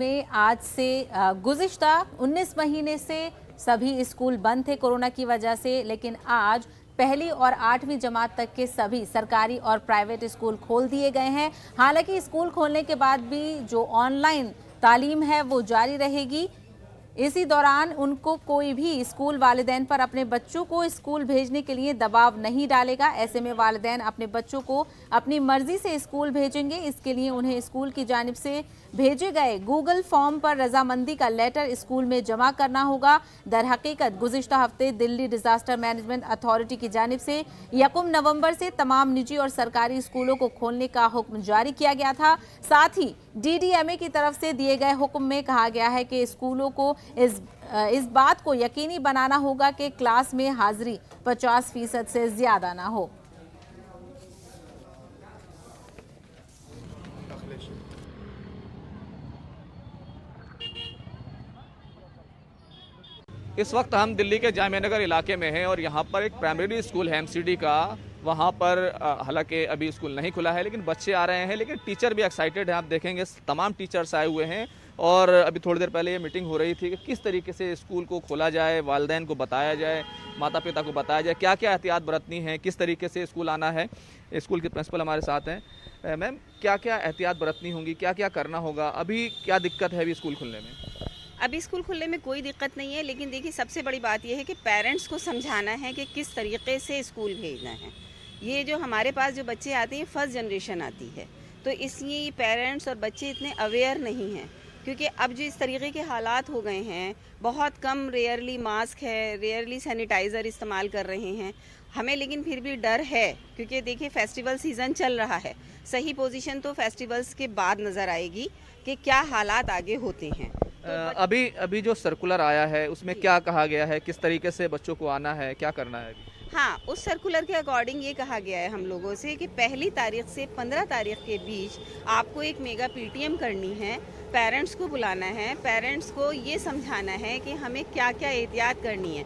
में आज से गुज़िश्ता 19 महीने से सभी स्कूल बंद थे कोरोना की वजह से, लेकिन आज पहली और 8वीं जमात तक के सभी सरकारी और प्राइवेट स्कूल खोल दिए गए हैं। हालांकि स्कूल खोलने के बाद भी जो ऑनलाइन तालीम है वो जारी रहेगी। इसी दौरान उनको कोई भी स्कूल वालिदैन पर अपने बच्चों को स्कूल भेजने के लिए दबाव नहीं डालेगा। ऐसे में वालिदैन अपने बच्चों को अपनी मर्जी से स्कूल भेजेंगे। इसके लिए उन्हें स्कूल की जानिब से भेजे गए गूगल फॉर्म पर रजामंदी का लेटर स्कूल में जमा करना होगा। दर हकीकत गुज़िश्ता हफ्ते दिल्ली डिजास्टर मैनेजमेंट अथॉरिटी की जानिब से 1 नवंबर से तमाम निजी और सरकारी स्कूलों को खोलने का हुक्म जारी किया गया था। साथ ही DDMA की तरफ से दिए गए हुक्म में कहा गया है कि स्कूलों को इस बात को यकीनी बनाना होगा कि क्लास में हाजिरी 50% से ज्यादा ना हो। इस वक्त हम दिल्ली के जामिया नगर इलाके में हैं और यहाँ पर एक प्राइमरी स्कूल है MCD का। वहाँ पर हालांकि अभी स्कूल नहीं खुला है, लेकिन बच्चे आ रहे हैं, लेकिन टीचर भी एक्साइटेड हैं। आप देखेंगे तमाम टीचर्स आए हुए हैं और अभी थोड़ी देर पहले ये मीटिंग हो रही थी कि किस तरीके से स्कूल को खोला जाए, वालिदैन को बताया जाए, माता पिता को बताया जाए क्या क्या एहतियात बरतनी है, किस तरीके से स्कूल आना है। स्कूल के प्रिंसिपल हमारे साथ हैं। मैम, क्या क्या एहतियात बरतनी होंगी, क्या क्या करना होगा, अभी क्या दिक्कत है अभी स्कूल खुलने में? अभी स्कूल खुलने में कोई दिक्कत नहीं है, लेकिन देखिए सबसे बड़ी बात यह है कि पेरेंट्स को समझाना है कि किस तरीके से स्कूल भेजना है। ये जो हमारे पास जो बच्चे आते हैं फर्स्ट जनरेशन आती है, तो इसलिए पेरेंट्स और बच्चे इतने अवेयर नहीं हैं, क्योंकि अब जो इस तरीके के हालात हो गए हैं, बहुत कम रेयरली मास्क है, रेयरली सैनिटाइज़र इस्तेमाल कर रहे हैं हमें, लेकिन फिर भी डर है क्योंकि देखिए फेस्टिवल सीज़न चल रहा है। सही पोजीशन तो फेस्टिवल्स के बाद नज़र आएगी कि क्या हालात आगे होते हैं। अभी जो सर्कुलर आया है उसमें क्या कहा गया है, किस तरीके से बच्चों को आना है, क्या करना है अभी? हाँ, उस सर्कुलर के अकॉर्डिंग ये कहा गया है हम लोगों से कि 1 तारीख से 15 तारीख के बीच आपको एक मेगा PTM करनी है, पेरेंट्स को बुलाना है, पेरेंट्स को ये समझाना है कि हमें क्या क्या एहतियात करनी है।